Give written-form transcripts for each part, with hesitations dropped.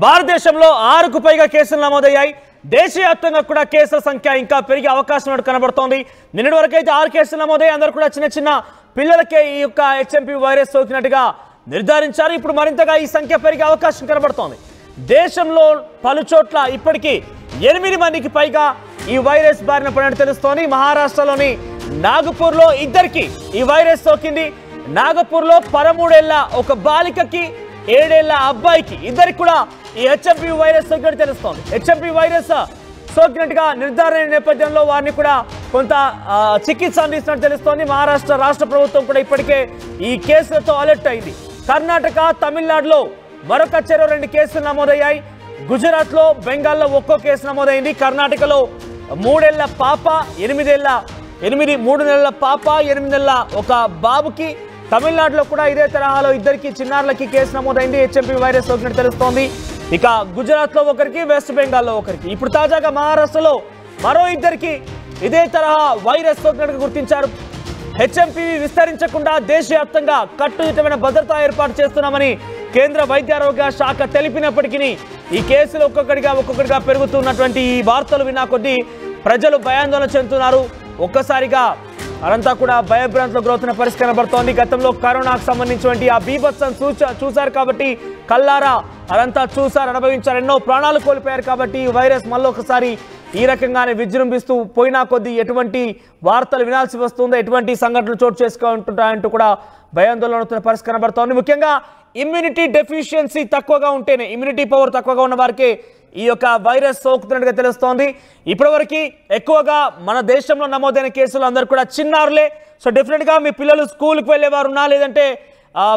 భారతదేశంలో 6కు పైగా కేసులు నమోదయ్యాయి. దేశవ్యాప్తంగా కూడా కేసుల సంఖ్య ఇంకా పెరిగే అవకాశం కనబడుతోంది. నిన్నటి వరకు అయితే 6 కేసులు నమోదయ్యాయి. అందరూ కూడా చిన్న చిన్న పిల్లలకే ఈ యొక్క హెచ్ఎంపీ వైరస్ సోకినట్టుగా నిర్ధారించారు. ఇప్పుడు మరింతగా ఈ సంఖ్య పెరిగే అవకాశం కనబడుతోంది. దేశంలో పలు చోట్ల ఇప్పటికీ 8 మందికి పైగా ఈ వైరస్ బారిన పడినట్టు తెలుస్తోంది. మహారాష్ట్రలోని నాగపూర్లో 2కి ఈ వైరస్ సోకింది. నాగపూర్లో 13 ఏళ్ల ఒక బాలికకి 7 ఏళ్ల అబ్బాయికి ఇద్దరికి కూడా ఈ హెచ్ఎంపీ వైరస్ సోకినట్టు తెలుస్తోంది. హెచ్ఎంపీ వైరస్ సోకినట్టుగా నిర్ధారణ నేపథ్యంలో వారిని కూడా కొంత చికిత్స అందిస్తున్నట్టు తెలుస్తోంది. మహారాష్ట్ర రాష్ట్ర ప్రభుత్వం కూడా ఇప్పటికే ఈ కేసులతో అలర్ట్ అయింది. కర్ణాటక, తమిళనాడులో మరొక 2 కేసులు నమోదయ్యాయి. గుజరాత్లో, బెంగాల్లో ఒక్కో కేసు నమోదైంది. కర్ణాటకలో 3 ఏళ్ల పాప, 3 నెలల పాప, 8 నెలల ఒక బాబుకి, తమిళనాడులో కూడా ఇదే తరహాలో 2 చిన్నారులకి కేసు నమోదైంది. హెచ్ఎంపీ వైరస్ సోకినట్టు తెలుస్తోంది. ఇక గుజరాత్లో ఒకరికి, వెస్ట్ బెంగాల్లో ఒకరికి, ఇప్పుడు తాజాగా మహారాష్ట్రలో మరో 2కి ఇదే తరహా వైరస్ సోకినట్టుగా గుర్తించారు. హెచ్ఎంపీ విస్తరించకుండా దేశవ్యాప్తంగా కట్టుదిట్టమైన భద్రతా ఏర్పాటు చేస్తున్నామని కేంద్ర వైద్యారోగ్య శాఖ తెలిపినప్పటికీ ఈ కేసులు ఒక్కొక్కటిగా పెరుగుతున్నటువంటి ఈ వార్తలు విన్నా కొద్దీ ప్రజలు భయాందోళన చెందుతున్నారు. ఒక్కసారిగా అదంతా కూడా భయభ్రాంతులకు గురవుతున్న పరిస్థితి కనబడుతోంది. గతంలో కరోనాకు సంబంధించినటువంటి ఆ బీభత్సం చూశారు కాబట్టి, కల్లారా అదంతా చూశారు, అనుభవించారు, ఎన్నో ప్రాణాలు కోల్పోయారు కాబట్టి ఈ వైరస్ మళ్ళీ ఒకసారి ఈ రకంగానే విజృంభిస్తూ పోయినా కొద్దీ ఎటువంటి వార్తలు వినాల్సి వస్తుందో, ఎటువంటి సంఘటనలు చోటు చేసుకుంటుంటాయంటూ కూడా భయాందోళన అవుతున్న పరిస్థితి కనబడుతోంది. ముఖ్యంగా ఇమ్యూనిటీ డెఫిషియన్సీ తక్కువగా ఉంటేనే, ఇమ్యూనిటీ పవర్ తక్కువగా ఉన్న వారికి ఈ యొక్క వైరస్ సోకుతున్నట్టుగా తెలుస్తోంది. ఇప్పటివరకు ఎక్కువగా మన దేశంలో నమోదైన కేసులు అందరూ కూడా చిన్నారులే. సో డెఫినెట్గా మీ పిల్లలు స్కూల్కి వెళ్ళేవారున్నా, లేదంటే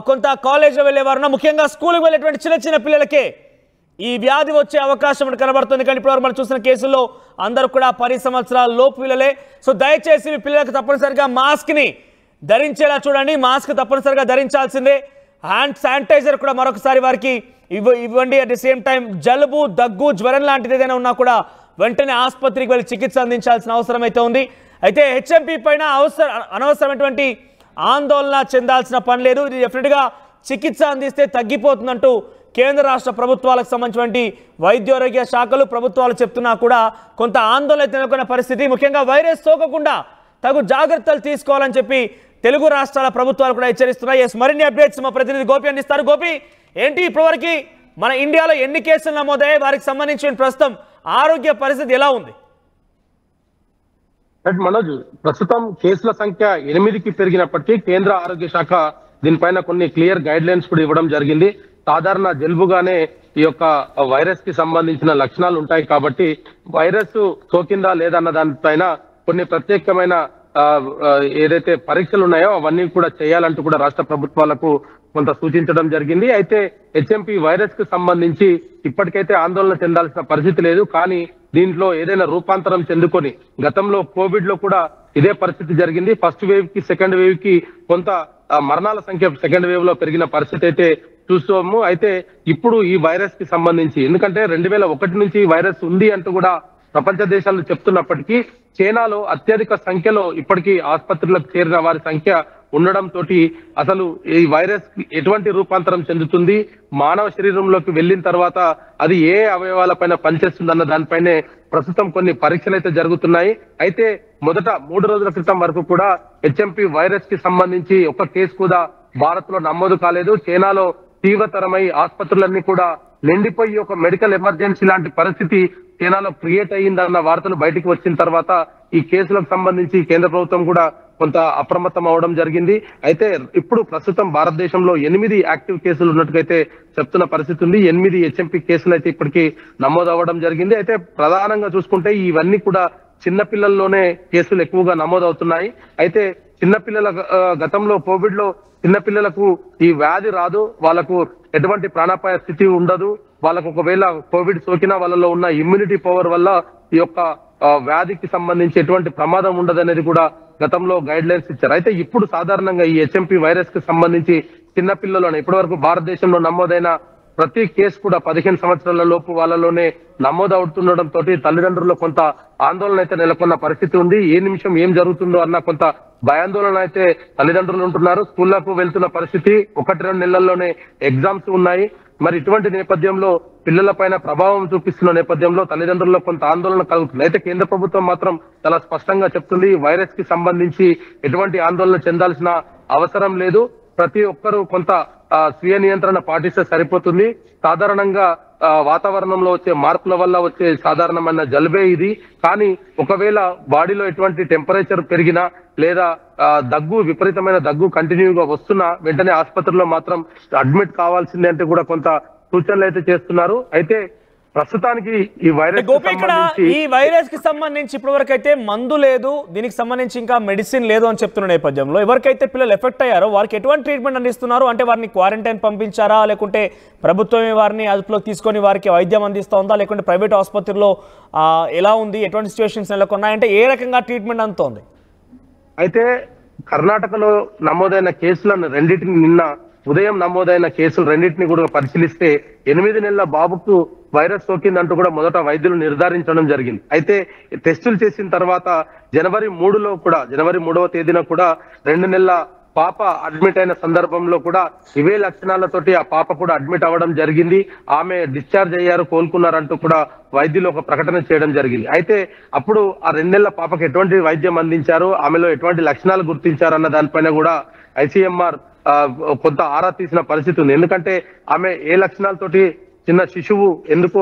కొంత కాలేజ్లో వెళ్ళేవారున్నా, ముఖ్యంగా స్కూల్కి వెళ్ళేటువంటి చిన్న పిల్లలకే ఈ వ్యాధి వచ్చే అవకాశం కనబడుతుంది. కానీ ఇప్పటివరకు మనం చూసిన కేసుల్లో అందరూ కూడా 10 సంవత్సరాల లోపు పిల్లలే. సో దయచేసి మీ పిల్లలకు తప్పనిసరిగా మాస్క్ని ధరించేలా చూడండి. మాస్క్ తప్పనిసరిగా ధరించాల్సిందే. హ్యాండ్ శానిటైజర్ కూడా మరొకసారి వారికి ఇవ్వండి. అట్ ది సేమ్ టైం జలుబు, దగ్గు, జ్వరం లాంటిది ఏదైనా ఉన్నా కూడా వెంటనే ఆసుపత్రికి వెళ్ళి చికిత్స అందించాల్సిన అవసరం అయితే ఉంది. అయితే హెచ్ఎంపీ పైన అనవసరమైనటువంటి ఆందోళన చెందాల్సిన పని లేదు. ఇది డెఫినెట్గా చికిత్స అందిస్తే తగ్గిపోతుందంటూ కేంద్ర రాష్ట్ర ప్రభుత్వాలకు సంబంధించినటువంటి వైద్యారోగ్య శాఖలు, ప్రభుత్వాలు చెప్తున్నా కూడా కొంత ఆందోళన నెలకొన్న పరిస్థితి. ముఖ్యంగా వైరస్ సోకకుండా తగు జాగ్రత్తలు తీసుకోవాలని చెప్పి తెలుగు రాష్ట్రాల ప్రభుత్వాలు కూడా హెచ్చరిస్తున్నాయి. మరిన్ని అప్డేట్స్ మా ప్రతినిధి గోపి అందిస్తారు. గోపి, ఏంటి ఇప్పటివరకు మన ఇండియాలో ఎన్ని కేసులు నమోదయ్యాయి, వారికి సంబంధించిన ప్రస్తుతం ఆరోగ్య పరిస్థితి ఎలా ఉంది? మనోజ్, ప్రస్తుతం కేసుల సంఖ్య 8కి పెరిగినప్పటికీ కేంద్ర ఆరోగ్య శాఖ దీనిపైన కొన్ని క్లియర్ గైడ్ లైన్స్ కూడా ఇవ్వడం జరిగింది. సాధారణ జలుబుగానే ఈ యొక్క వైరస్ కి సంబంధించిన లక్షణాలు ఉంటాయి కాబట్టి వైరస్ సోకిందా లేదన్న దానిపైన కొన్ని ప్రత్యేకమైన ఏదైతే పరీక్షలు ఉన్నాయో అవన్నీ కూడా చేయాలంటూ కూడా రాష్ట్ర ప్రభుత్వాలకు కొంత సూచించడం జరిగింది. అయితే హెచ్ఎంపీ వైరస్ కు సంబంధించి ఇప్పటికైతే ఆందోళన చెందాల్సిన పరిస్థితి లేదు. కానీ దీంట్లో ఏదైనా రూపాంతరం చెందుకొని, గతంలో కోవిడ్ లో కూడా ఇదే పరిస్థితి జరిగింది. ఫస్ట్ వేవ్ కి, సెకండ్ వేవ్ కి కొంత మరణాల సంఖ్య సెకండ్ వేవ్ లో పెరిగిన పరిస్థితి అయితే చూస్తాము. అయితే ఇప్పుడు ఈ వైరస్ కి సంబంధించి, ఎందుకంటే 2001 నుంచి ఈ వైరస్ ఉంది అంటూ కూడా ప్రపంచ దేశాలు చెప్తున్నప్పటికీ చైనాలో అత్యధిక సంఖ్యలో ఇప్పటికీ ఆసుపత్రులకు చేరిన వారి సంఖ్య ఉండడం తోటి అసలు ఈ వైరస్ ఎటువంటి రూపాంతరం చెందుతుంది, మానవ శరీరంలోకి వెళ్ళిన తర్వాత అది ఏ అవయవాలపైన పనిచేస్తుంది అన్న దానిపైనే ప్రస్తుతం కొన్ని పరీక్షలు అయితే జరుగుతున్నాయి. అయితే మొదట 3 రోజుల క్రితం వరకు కూడా హెచ్ఎంపీ వైరస్ కి సంబంధించి ఒక కేసు కూడా భారత్ లో నమోదు కాలేదు. చైనాలో తీవ్రతరమై ఆసుపత్రులన్నీ కూడా నిండిపోయి ఒక మెడికల్ ఎమర్జెన్సీ లాంటి పరిస్థితి చైనాలో క్రియేట్ అయ్యిందన్న వార్తలు బయటికి వచ్చిన తర్వాత ఈ కేసులకు సంబంధించి కేంద్ర ప్రభుత్వం కూడా కొంత అప్రమత్తం అవడం జరిగింది. అయితే ఇప్పుడు ప్రస్తుతం భారతదేశంలో 8 యాక్టివ్ కేసులు ఉన్నట్టుగైతే చెప్తున్న పరిస్థితి ఉంది. 8 హెచ్ఎంపీ కేసులు అయితే ఇప్పటికీ నమోదు అవ్వడం జరిగింది. అయితే ప్రధానంగా చూసుకుంటే ఇవన్నీ కూడా చిన్నపిల్లల్లోనే కేసులు ఎక్కువగా నమోదవుతున్నాయి. అయితే చిన్నపిల్లల గతంలో కోవిడ్ లో చిన్నపిల్లలకు ఈ వ్యాధి రాదు, వాళ్ళకు ఎటువంటి ప్రాణాపాయ స్థితి ఉండదు, వాళ్ళకు ఒకవేళ కోవిడ్ సోకినా వాళ్ళలో ఉన్న ఇమ్యూనిటీ పవర్ వల్ల ఈ యొక్క వ్యాధికి సంబంధించి ఎటువంటి ప్రమాదం ఉండదనేది కూడా గతంలో గైడ్ లైన్స్ ఇచ్చారు. అయితే ఇప్పుడు సాధారణంగా ఈ హెచ్ఎంపీ వైరస్ కి సంబంధించి చిన్నపిల్లలోనే ఇప్పటి వరకు భారతదేశంలో నమోదైన ప్రతి కేసు కూడా 15 సంవత్సరాల లోపు వాళ్ళలోనే నమోదు అవుతుండడంతో తల్లిదండ్రుల్లో కొంత ఆందోళన అయితే నెలకొన్న పరిస్థితి ఉంది. ఏ నిమిషం ఏం జరుగుతుందో అన్న కొంత భయాందోళన అయితే తల్లిదండ్రులు ఉంటున్నారు. స్కూళ్లకు వెళ్తున్న పరిస్థితి, 1-2 నెలల్లోనే ఎగ్జామ్స్ ఉన్నాయి. మరి ఇటువంటి నేపథ్యంలో పిల్లలపైన ప్రభావం చూపిస్తున్న నేపథ్యంలో తల్లిదండ్రుల్లో కొంత ఆందోళన కలుగుతుంది. అయితే కేంద్ర ప్రభుత్వం మాత్రం చాలా స్పష్టంగా చెప్తుంది, వైరస్ కి సంబంధించి ఎటువంటి ఆందోళన చెందాల్సిన అవసరం లేదు, ప్రతి ఒక్కరూ కొంత స్వీయ నియంత్రణ పాటిస్తే సరిపోతుంది. సాధారణంగా వాతావరణంలో వచ్చే మార్పుల వల్ల వచ్చే సాధారణమైన జలుబే ఇది. కానీ ఒకవేళ బాడీలో ఎటువంటి టెంపరేచర్ పెరిగినా లేదా దగ్గు, విపరీతమైన దగ్గు కంటిన్యూగా వస్తున్నా వెంటనే ఆసుపత్రిలో మాత్రం అడ్మిట్ కావాల్సిందే అంటే కూడా కొంత సూచనలు అయితే చేస్తున్నారు. అయితే ప్రస్తుతానికి ఈ వైరస్ కి సంబంధించి ఇప్పటి వరకు అయితే మందు లేదు, దీనికి సంబంధించి ఇంకా మెడిసిన్ లేదు అని చెప్తున్న నేపథ్యంలో ఎవరికైతే పిల్లలు ఎఫెక్ట్ అయ్యారో వారికి ఎటువంటి ట్రీట్మెంట్ అందిస్తున్నారు? అంటే వారిని క్వారంటైన్ పంపించారా, లేకుంటే ప్రభుత్వమే వారిని అదుపులోకి తీసుకొని వారికి వైద్యం అందిస్తోందా, లేకుంటే ప్రైవేట్ ఆసుపత్రిలో ఎలా ఉంది, ఎటువంటి సిచ్యువేషన్స్ నెలకొన్నాయంటే ఏ రకంగా ట్రీట్మెంట్ అందుతోంది? అయితే కర్ణాటకలో నమోదైన కేసులను రెండింటిని నిన్న ఉదయం నమోదైన కేసులు రెండింటిని కూడా పరిశీలిస్తే 8 నెలల బాబుకు వైరస్ సోకిందంటూ కూడా మొదట వైద్యులు నిర్ధారించడం జరిగింది. అయితే టెస్టులు చేసిన తర్వాత జనవరి 3వ తేదీన కూడా 2 నెలల పాప అడ్మిట్ అయిన సందర్భంలో కూడా ఇవే లక్షణాలతోటి ఆ పాప కూడా అడ్మిట్ అవ్వడం జరిగింది. ఆమె డిశ్చార్జ్ అయ్యారు, కోలుకున్నారంటూ కూడా వైద్యులు ఒక ప్రకటన చేయడం జరిగింది. అయితే అప్పుడు ఆ 2 నెలల పాపకు ఎటువంటి వైద్యం అందించారు, ఆమెలో ఎటువంటి లక్షణాలు గుర్తించారన్న దానిపైన కూడా ICMR కొంత ఆరా తీసిన పరిస్థితి ఉంది. ఎందుకంటే ఆమె ఏ లక్షణాలతోటి చిన్న శిశువు ఎందుకు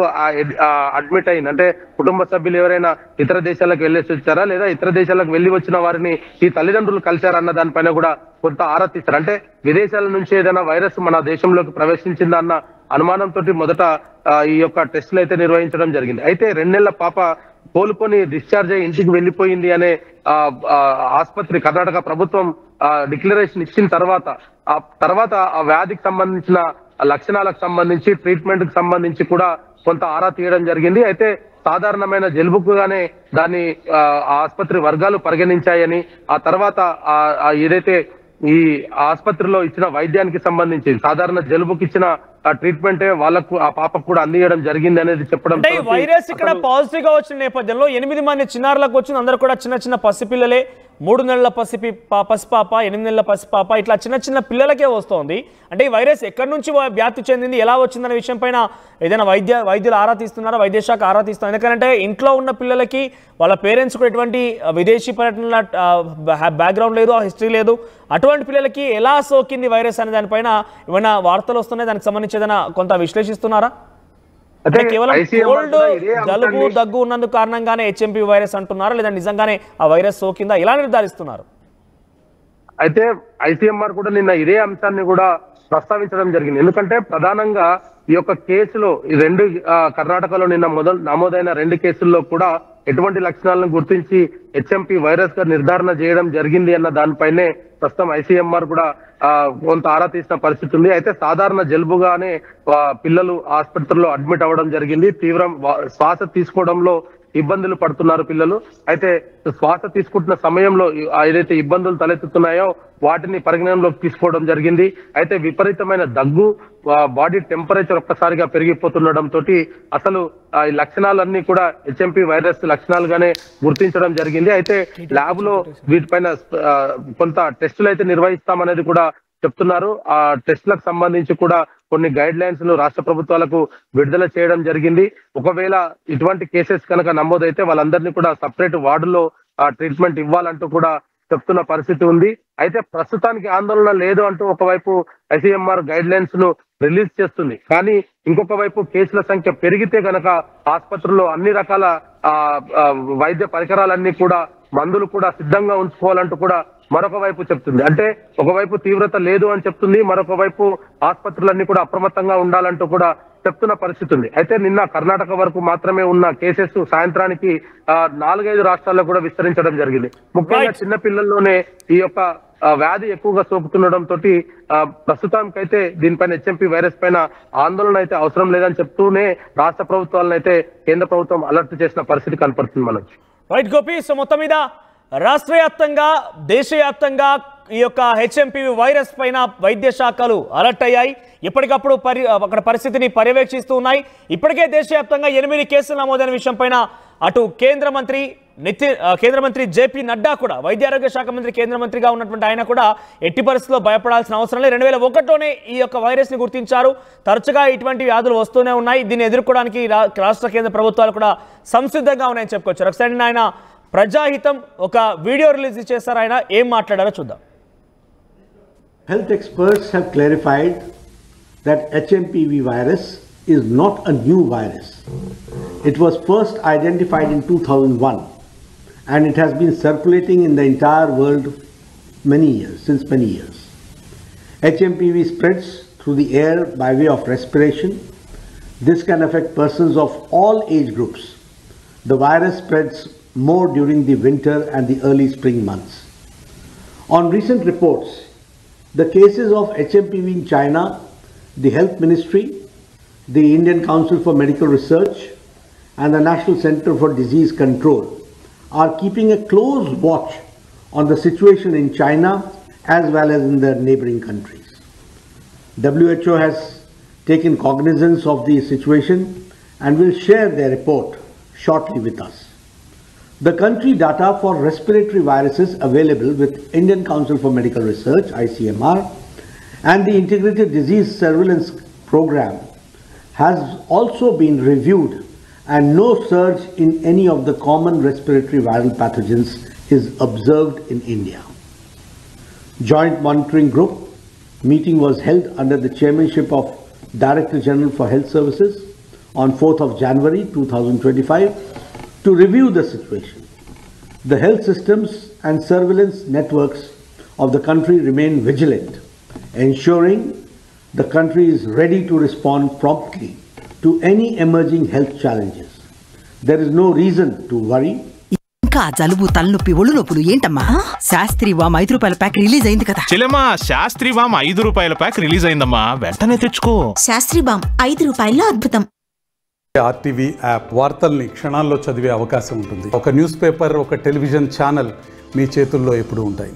అడ్మిట్ అయింది, అంటే కుటుంబ సభ్యులు ఎవరైనా ఇతర దేశాలకు వెళ్ళేసి వచ్చారా లేదా ఇతర దేశాలకు వెళ్ళి వచ్చిన వారిని ఈ తల్లిదండ్రులు కలిశారన్న దానిపైన కూడా కొంత ఆరా తీస్తారు. అంటే విదేశాల నుంచి ఏదైనా వైరస్ మన దేశంలోకి ప్రవేశించిందా అన్న అనుమానంతో మొదట ఈ యొక్క టెస్టులు అయితే నిర్వహించడం జరిగింది. అయితే 2 నెలల పాప కోలుకొని డిశ్చార్జ్ అయ్యి ఇంటికి వెళ్ళిపోయింది అనే ఆసుపత్రి కర్ణాటక ప్రభుత్వం డిక్లరేషన్ ఇచ్చిన తర్వాత ఆ వ్యాధికి సంబంధించిన లక్షణాలకు సంబంధించి ట్రీట్మెంట్ కి సంబంధించి కూడా కొంత ఆరా తీయడం జరిగింది. అయితే సాధారణమైన జలుబుకుగానే దాన్ని ఆసుపత్రి వర్గాలు పరిగణించాయని, ఆ తర్వాత ఏదైతే ఈ ఆసుపత్రిలో ఇచ్చిన వైద్యానికి సంబంధించి సాధారణ జలుబుకి ఇచ్చిన ట్రీట్మెంటే వాళ్ళకు ఆ పాపకు కూడా అందించడం జరిగింది అనేది చెప్పడం. వైరస్ ఇక్కడ పాజిటివ్ గా వచ్చిన నేపథ్యంలో 8 మంది చిన్నారులకు వచ్చింది, అందరూ కూడా చిన్న చిన్న పసిపిల్లలే, 3 నెలల పసిపాప, 8 నెలల పసిపాప, ఇట్లా చిన్న పిల్లలకే వస్తోంది. అంటే ఈ వైరస్ ఎక్కడి నుంచి వ్యాప్తి చెందింది, ఎలా వచ్చిందనే విషయం పైన ఏదైనా వైద్యులు ఆరా తీస్తున్నారా, వైద్య శాఖ ఆరా తీస్తున్నారు? ఎందుకంటే ఇంట్లో ఉన్న పిల్లలకి వాళ్ళ పేరెంట్స్ కూడా ఎటువంటి విదేశీ పర్యటనల బ్యాక్గ్రౌండ్ లేదు, హిస్టరీ లేదు, అటువంటి పిల్లలకి ఎలా సోకింది వైరస్ అనే దానిపైన ఏమైనా వార్తలు వస్తున్నాయి? దానికి సంబంధించి ఏదైనా కొంత విశ్లేషిస్తున్నారా? అంటే కేవలం కోల్డ్, జలుబు, దగ్గు ఉన్నందుకు కారణంగానే HMP వైరస్ అంటున్నారా, లేదా నిజంగానే ఆ వైరస్ సోకిందా, ఎలా నిర్ధారిస్తున్నారు? అయితే ICMR కూడా నిన్న ఇదే అంశాన్ని కూడా ప్రస్తావించడం జరిగింది. ఎందుకంటే ప్రధానంగా ఈ యొక్క కేసులో ఈ 2 కర్ణాటకలో నిన్న నమోదైన 2 కేసుల్లో కూడా ఎటువంటి లక్షణాలను గుర్తించి HMP వైరస్ గా నిర్ధారణ చేయడం జరిగింది అన్న దానిపైనే ప్రస్తుతం ICMR కూడా కొంత ఆరా తీసిన పరిస్థితి ఉంది. అయితే సాధారణ జలుబుగానే పిల్లలు ఆసుపత్రిలో అడ్మిట్ అవ్వడం జరిగింది. తీవ్రం శ్వాస తీసుకోవడంలో ఇబ్బందులు పడుతున్నారు పిల్లలు. అయితే శ్వాస తీసుకుంటున్న సమయంలో ఏదైతే ఇబ్బందులు తలెత్తుతున్నాయో వాటిని పరిగణనలోకి తీసుకోవడం జరిగింది. అయితే విపరీతమైన దగ్గు, బాడీ టెంపరేచర్ ఒక్కసారిగా పెరిగిపోతుండడంతో అసలు ఈ లక్షణాలన్నీ కూడా HMP వైరస్ లక్షణాలుగానే గుర్తించడం జరిగింది. అయితే ల్యాబ్ లో వీటిపైన కొంత టెస్టులు అయితే నిర్వహిస్తామనేది కూడా చెప్తున్నారు. ఆ టెస్టులకు సంబంధించి కూడా కొన్ని గైడ్ లైన్స్ ను రాష్ట్ర ప్రభుత్వాలకు విడుదల చేయడం జరిగింది. ఒకవేళ ఇటువంటి కేసెస్ కనుక నమోదైతే వాళ్ళందరినీ కూడా సపరేట్ వార్డులో ట్రీట్మెంట్ ఇవ్వాలంటూ కూడా చెప్తున్న పరిస్థితి ఉంది. అయితే ప్రస్తుతానికి ఆందోళన లేదు అంటూ ఒకవైపు ICMR గైడ్ లైన్స్ ను రిలీజ్ చేస్తుంది. కానీ ఇంకొక వైపు కేసుల సంఖ్య పెరిగితే గనక ఆసుపత్రుల్లో అన్ని రకాల వైద్య పరికరాలన్నీ కూడా, మందులు కూడా సిద్ధంగా ఉంచుకోవాలంటూ కూడా మరొక వైపు చెప్తుంది. అంటే ఒకవైపు తీవ్రత లేదు అని చెప్తుంది, మరొక వైపు ఆసుపత్రులన్నీ కూడా అప్రమత్తంగా ఉండాలంటూ కూడా చెప్తున్న పరిస్థితి ఉంది. అయితే నిన్న కర్ణాటక వరకు మాత్రమే ఉన్న కేసెస్ సాయంత్రానికి 4-5 రాష్ట్రాల్లో కూడా విస్తరించడం జరిగింది. ముఖ్యంగా చిన్న పిల్లల్లోనే ఈ యొక్క వ్యాధి ఎక్కువగా సోకుతుండటంతో ప్రస్తుతానికైతే దీనిపైన HMP వైరస్ పైన ఆందోళన అయితే అవసరం లేదని చెప్తూనే రాష్ట్ర ప్రభుత్వాలను అయితే కేంద్ర ప్రభుత్వం అలర్ట్ చేసిన పరిస్థితి కనపడుతుంది మనకి. రైట్ గోపి, సో మొత్తం మీద రాష్ట్ర వ్యాప్తంగా, దేశవ్యాప్తంగా ఈ యొక్క HMP వైరస్ పైన వైద్య శాఖలు అలర్ట్ అయ్యాయి. ఎప్పటికప్పుడు అక్కడ పరిస్థితిని పర్యవేక్షిస్తూ ఉన్నాయి. ఇప్పటికే దేశవ్యాప్తంగా 8 కేసులు నమోదైన విషయం పైన అటు కేంద్ర మంత్రి కేంద్ర మంత్రి జేపీ నడ్డా కూడా, వైద్య ఆరోగ్య శాఖ మంత్రి కేంద్ర మంత్రిగా ఉన్నటువంటి ఆయన కూడా ఎట్టి పరిస్థితుల్లో భయపడాల్సిన అవసరం లేదు. 2001లోనే ఈ యొక్క వైరస్ ని గుర్తించారు. తరచుగా ఇటువంటి వ్యాధులు వస్తూనే ఉన్నాయి. దీన్ని ఎదుర్కోవడానికి రాష్ట్ర కేంద్ర ప్రభుత్వాలు కూడా సంసిద్ధంగా ఉన్నాయని చెప్పుకోవచ్చు. ఒకసారి ఆయన ప్రజాహితం ఒక వీడియో రిలీజ్ చేశారు. ఆయన ఏం మాట్లాడారో చూద్దాం. Health experts have clarified that HMPV virus is not a new virus. It was first identified in 2001 and it has been circulating in the entire world since many years. HMPV spreads through the air by way of respiration. This can affect persons of all age groups. The virus spreads more during the winter and the early spring months. On recent reports, the cases of HMPV in China, the Health Ministry, the Indian Council for Medical Research and the National Center for Disease Control are keeping a close watch on the situation in China as well as in the neighboring countries. WHO has taken cognizance of the situation and will share their report shortly with us. The country data for respiratory viruses available with Indian Council for Medical Research, ICMR, and the Integrated Disease Surveillance Program has also been reviewed and no surge in any of the common respiratory viral pathogens is observed in India. Joint Monitoring Group meeting was held under the chairmanship of Director General for Health Services on 4th of January 2025 to review the situation. The health systems and surveillance networks of the country remain vigilant, ensuring the country is ready to respond promptly to any emerging health challenges. There is no reason to worry. ఇంకా జలుబు తలనొప్పి ఒళ్ళు నొప్పులు ఏంటమ్మా? శాస్త్రి వామ్ 5 రూపాయల pack release అయింది కదా. చెల్లెమ్మా, శాస్త్రి వామ్ 5 రూపాయల ప్యాక్ రిలీజ్ అయిందమ్మా, వెంటనే తెచ్చుకో. శాస్త్రి వామ్ 5 రూపాయల్లో అద్భుతం. ఆర్టీవీ యాప్ వార్తల్ని క్షణాల్లో చదివే అవకాశం ఉంటుంది. ఒక న్యూస్ పేపర్, ఒక టెలివిజన్ ఛానల్ మీ చేతుల్లో ఎప్పుడూ ఉంటాయి.